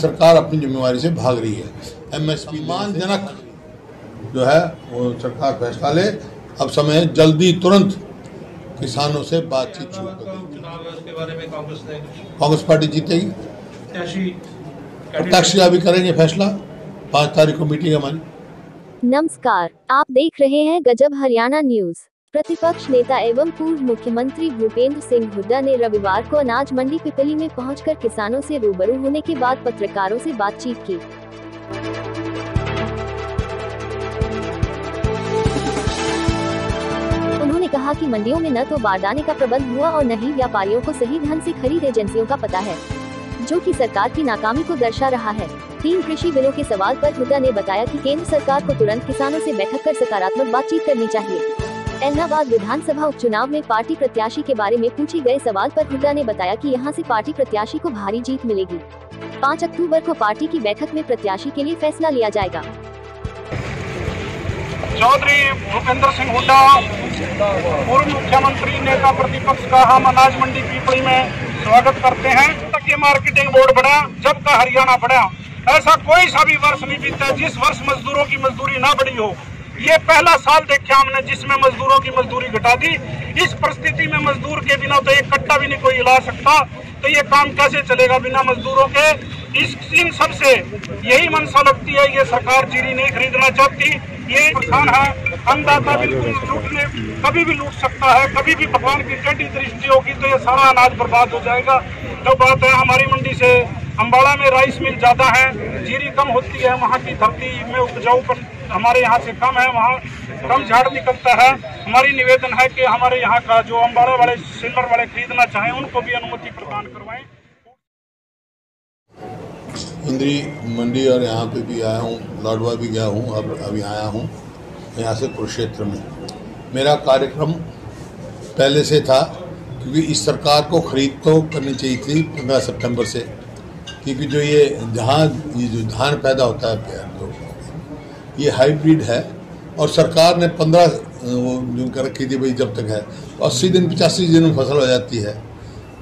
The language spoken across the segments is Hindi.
सरकार अपनी जिम्मेवारी से भाग रही है। MSP सम्मानजनक जो है वो सरकार फैसला ले। अब समय है जल्दी तुरंत किसानों से बातचीत शुरू कर देगी। कांग्रेस पार्टी जीतेगी, प्रत्याशी का भी करेंगे फैसला। 5 तारीख को मीटिंग हमारी। नमस्कार, आप देख रहे हैं गजब हरियाणा न्यूज। प्रतिपक्ष नेता एवं पूर्व मुख्यमंत्री भूपेंद्र सिंह हुड्डा ने रविवार को अनाज मंडी पिपली में पहुंचकर किसानों से रूबरू होने के बाद पत्रकारों से बातचीत की। उन्होंने कहा कि मंडियों में न तो बारदाने का प्रबंध हुआ और न ही व्यापारियों को सही ढंग से खरीद एजेंसियों का पता है, जो कि सरकार की नाकामी को दर्शा रहा है। 3 कृषि बिलों के सवाल पर हुड्डा ने बताया कि केंद्र सरकार को तुरंत किसानों से बैठक कर सकारात्मक बातचीत करनी चाहिए। एलनाबाद विधानसभा उपचुनाव में पार्टी प्रत्याशी के बारे में पूछे गए सवाल पर हुड्डा ने बताया कि यहां से पार्टी प्रत्याशी को भारी जीत मिलेगी। 5 अक्टूबर को पार्टी की बैठक में प्रत्याशी के लिए फैसला लिया जाएगा। चौधरी भूपेंद्र सिंह हुड्डा, पूर्व मुख्यमंत्री नेता प्रतिपक्ष का हम अनाज मंडी पिपली में स्वागत करते हैं। तक ये मार्केटिंग बोर्ड बना, जब का हरियाणा बढ़ा, ऐसा कोई सा भी वर्ष नहीं बीता जिस वर्ष मजदूरों की मजदूरी ना बढ़ी हो। ये पहला साल देखा हमने जिसमें मजदूरों की मजदूरी घटा दी। इस परिस्थिति में मजदूर के बिना तो एक कट्टा भी नहीं कोई हिला सकता, तो ये काम कैसे चलेगा बिना मजदूरों के। इन सब से यही मंशा लगती है, ये सरकार जीरी नहीं खरीदना चाहती। ये किसान है, अन्नदाता बिल्कुल कभी भी लूट सकता है। कभी भी भगवान की टेढ़ी दृष्टि होगी तो ये सारा अनाज बर्बाद हो जाएगा। तो बात है हमारी मंडी से अम्बाड़ा में राइस मिल ज्यादा है, जीरी कम होती है, वहाँ की धरती में उपजाऊपन हमारे यहाँ से कम है, वहाँ कम झाड़ निकलता है। हमारी निवेदन है कि हमारे यहाँ का जो अम्बाड़ा वाले सिल्वर वाले खरीदना चाहें उनको भी अनुमति प्रदान करवाएं। इंद्री मंडी और यहाँ पे भी आया हूँ, लाडवा भी गया हूँ, अब अभी आया हूँ यहाँ से कुरुक्षेत्र में। मेरा कार्यक्रम पहले से था क्योंकि इस सरकार को खरीद तो करनी चाहिए थी 15 सितंबर से, क्योंकि जो ये जो धान पैदा होता है तो ये हाइब्रिड है और सरकार ने 15 जो कर रखी थी भाई जब तक है 80 दिन 85 दिन में फसल हो जाती है,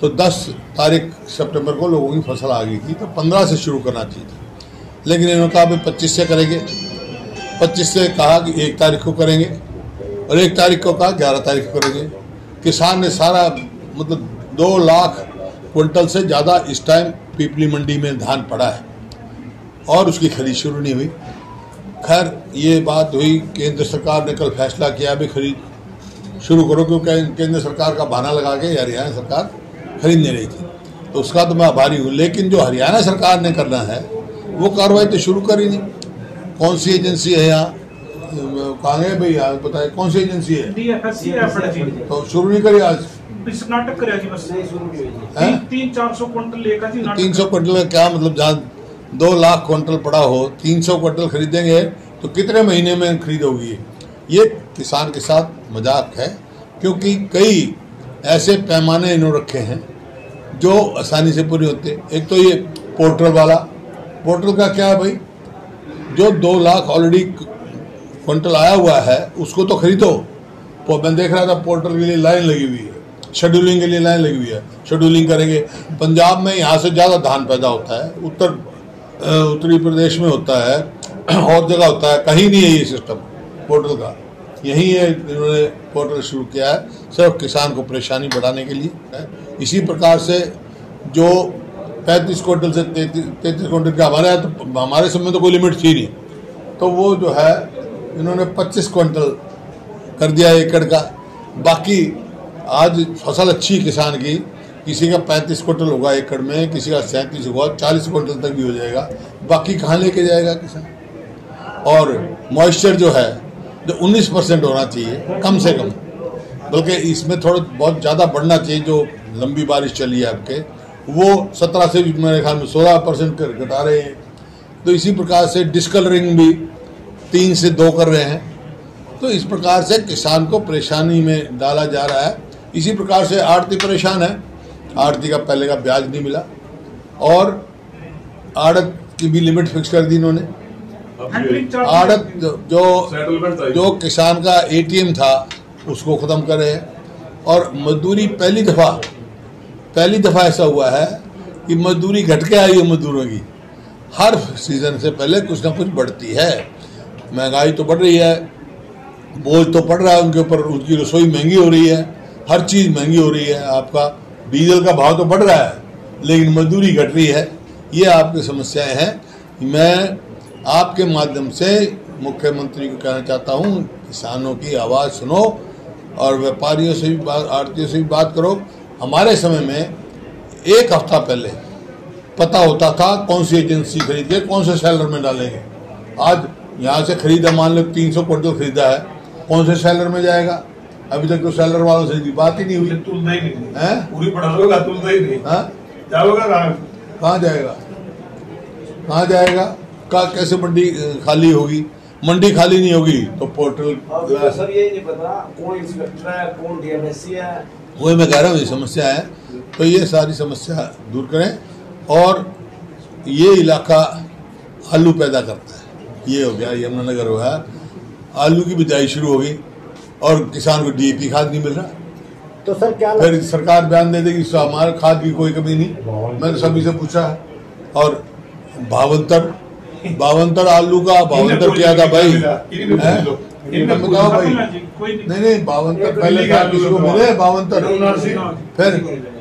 तो 10 तारीख सितंबर को लोगों की फसल आ गई थी, तो 15 से शुरू करना चाहिए था। लेकिन इन्होंने कहा भाई 25 से करेंगे, 25 से कहा कि 1 तारीख को करेंगे और 1 तारीख को कहा 11 तारीख को करेंगे। किसान ने सारा मतलब 2 लाख क्विंटल से ज़्यादा इस टाइम पिपली मंडी में धान पड़ा है और उसकी खरीद शुरू नहीं हुई। खैर ये बात हुई, केंद्र सरकार ने कल फैसला किया भी खरीद शुरू करो, क्योंकि केंद्र सरकार का बहाना लगा के हरियाणा सरकार खरीद नहीं रही थी, तो उसका तो मैं आभारी हूँ। लेकिन जो हरियाणा सरकार ने करना है वो कार्रवाई तो शुरू कर ही नहीं। कौन सी एजेंसी है यहाँ, कहाँ गए भाई, यहाँ बताए कौन सी एजेंसी है, तो शुरू नहीं करी आज। नाटक करे जी, बस 300-400 क्विंटल लेकर जी। 300 क्विंटल का क्या मतलब, जहाँ 2 लाख क्विंटल पड़ा हो 300 क्विंटल खरीदेंगे तो कितने महीने में खरीद होगी। ये किसान के साथ मजाक है, क्योंकि कई ऐसे पैमाने इन्होंने रखे हैं जो आसानी से पूरे होते। एक तो ये पोर्टल वाला, पोर्टल का क्या है भाई, जो 2 लाख ऑलरेडी क्विंटल आया हुआ है उसको तो खरीदो। मैं देख रहा था पोर्टल के लिए लाइन लगी हुई है, शेड्यूलिंग के लिए लाइन लगी हुई है, शेड्यूलिंग करेंगे। पंजाब में यहाँ से ज़्यादा धान पैदा होता है, उत्तरी प्रदेश में होता है और जगह होता है, कहीं नहीं है ये सिस्टम पोर्टल का। यही है इन्होंने पोर्टल शुरू किया है सिर्फ किसान को परेशानी बढ़ाने के लिए। इसी प्रकार से जो 35 क्विंटल से 33 क्विंटल का हमारे समय में तो कोई लिमिट थी नहीं, तो वो जो है इन्होंने 25 क्विंटल कर दिया एकड़ का। बाकी आज फसल अच्छी किसान की, किसी का 35 क्विंटल होगा एकड़ में, किसी का 37 होगा, 40 क्विंटल तक भी हो जाएगा। बाकी कहाँ लेके जाएगा किसान। और मॉइस्चर जो है जो 19% होना चाहिए कम से कम, बल्कि इसमें थोड़ा बहुत ज़्यादा बढ़ना चाहिए। जो लंबी बारिश चली है आपके, वो 17 से भी मेरे ख्याल में 16% घटा रहे हैं। तो इसी प्रकार से डिस्कलरिंग भी 3 से 2 कर रहे हैं। तो इस प्रकार से किसान को परेशानी में डाला जा रहा है। इसी प्रकार से आड़ती परेशान है, आड़ती का पहले का ब्याज नहीं मिला और आड़त की भी लिमिट फिक्स कर दी इन्होंने। आड़त जो किसान का ATM था उसको ख़त्म कर रहे हैं। और मजदूरी पहली दफ़ा ऐसा हुआ है कि मजदूरी घट के आई है मजदूरों की। हर सीजन से पहले कुछ ना कुछ बढ़ती है। महंगाई तो बढ़ रही है, बोझ तो पड़ रहा है उनके ऊपर, उनकी रसोई महंगी हो रही है, हर चीज़ महंगी हो रही है। आपका डीजल का भाव तो बढ़ रहा है लेकिन मजदूरी घट रही है। ये आपकी समस्याएं हैं। मैं आपके माध्यम से मुख्यमंत्री को कहना चाहता हूँ, किसानों की आवाज़ सुनो और व्यापारियों से भी बात, आड़तियों से भी बात करो। हमारे समय में एक हफ्ता पहले पता होता था कौन सी एजेंसी खरीद के कौन से सेलर में डालेंगे। आज यहाँ से खरीदा, मान लो 300 क्विंटल खरीदा है, कौन से सेलर में जाएगा? अभी तक तो सेलर वालों से बात ही नहीं हुई। तुलना ही नहीं है, पूरी पढ़ा लोगा, तुलना ही नहीं। कहाँ जाएगा? कहाँ जाएगा? कैसे मंडी खाली होगी? मंडी खाली नहीं होगी तो पोर्टल सर ये नहीं पता कौन इंस्पेक्टर है, कौन डीएमएससी है। वही मैं कह रहा हूँ, ये समस्या है। तो ये सारी समस्या दूर करें। और ये इलाका आलू पैदा करता है। ये हो गया, यमुनानगर हो गया, आलू की बिजाई शुरू हो गई और किसान को डीएपी खाद नहीं मिल रहा। तो सर क्या फिर सरकार बयान दे देगी हमारे खाद की कोई कमी नहीं। मैंने सभी से पूछा है। और भावंतर आलू का भावंतर किया था भाई, बताओ भाई। नहीं, भावंतर पहले था, किसी को मिले भावंतर? फिर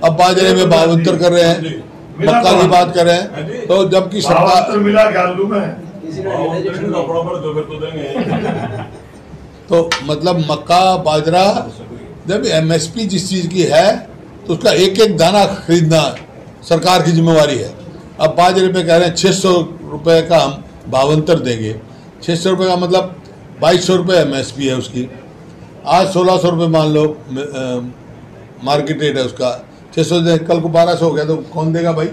अब बाजरे में भावंतर कर रहे हैं, मक्का की बात कर रहे हैं। तो जबकि सरकार मिला क्या आलू में? तो मतलब मक्का बाजरा, जब एमएसपी जिस चीज की है तो उसका एक एक दाना खरीदना सरकार की जिम्मेवारी है। अब बाजरे पे कह रहे हैं 600 रुपये का हम भावंतर देंगे। 600 रुपये का मतलब 2200 रुपये एमएसपी है उसकी। आज 1600 रुपये मान लो मार्केट रेट है उसका। 600 दे, कल को 1200 हो गया तो कौन देगा भाई?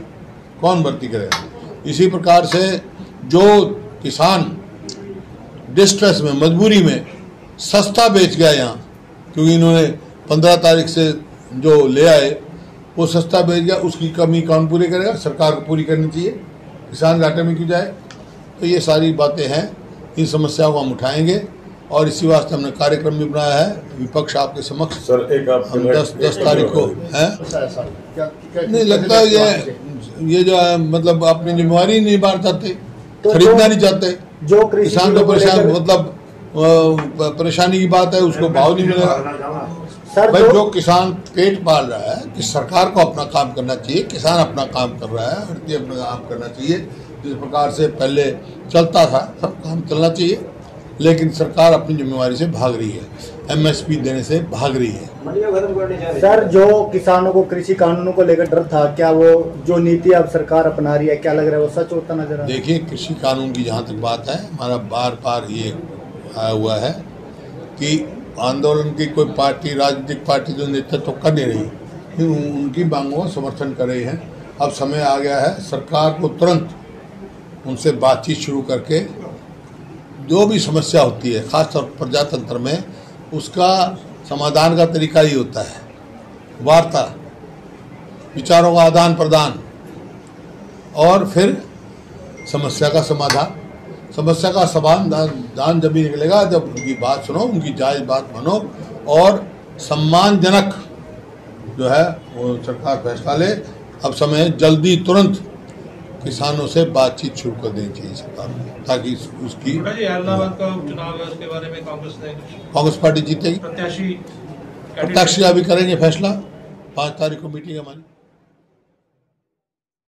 कौन भर्ती करेगा? इसी प्रकार से जो किसान डिस्ट्रेस में, मजबूरी में सस्ता बेच गया यहाँ, क्योंकि इन्होंने 15 तारीख से जो ले आए वो सस्ता बेच गया, उसकी कमी कौन पूरी करेगा? सरकार को पूरी करनी चाहिए। किसान घाटे में क्यों जाए? तो ये सारी बातें हैं, इन समस्याओं को हम उठाएंगे और इसी वास्ते हमने कार्यक्रम भी बनाया है विपक्ष आपके समक्ष। सर एक आप हम 10 तारीख को है। नहीं लगता ये जो है मतलब अपनी जिम्मेवारी नहीं निभा चाहते, खरीदना नहीं चाहते। जो किसान तो परेशान, मतलब परेशानी की बात है, उसको भाव नहीं मिलेगा। भाई जो किसान पेट पाल रहा है, कि सरकार को अपना काम करना चाहिए, किसान अपना काम कर रहा है, हर अपना काम करना चाहिए। जिस प्रकार से पहले चलता था सब काम चलना चाहिए, लेकिन सरकार अपनी जिम्मेवारी से भाग रही है, एमएसपी देने से भाग रही है। सर जो किसानों को कृषि कानूनों को लेकर डर था, क्या वो जो नीति अब सरकार अपना रही है, क्या लग रहा है वो सच होता नजर आ रहा है? देखिए, कृषि कानून की जहाँ तक बात है, हमारा बार बार ये आया हुआ है कि आंदोलन की कोई पार्टी, राजनीतिक पार्टी जो नेतृत्व कर नहीं रही, उनकी मांगों का समर्थन कर रही है। अब समय आ गया है सरकार को तुरंत उनसे बातचीत शुरू करके जो भी समस्या होती है, खासतौर पर प्रजातंत्र में, उसका समाधान का तरीका ही होता है वार्ता, विचारों का आदान प्रदान और फिर समस्या का समाधान। समस्या का समाधान जब भी निकलेगा जब उनकी बात सुनो, उनकी जायज़ बात मानो और सम्मानजनक जो है वो सरकार फैसला ले। अब समय जल्दी तुरंत किसानों से बातचीत शुरू कर देनी चाहिए सरकार को, ताकि उसकी इलाहाबाद का उपचुनाव है उसके बारे में कांग्रेस पार्टी जीतेगी। प्रत्याशी का भी करेंगे फैसला। 5 तारीख को मीटिंग हमारी।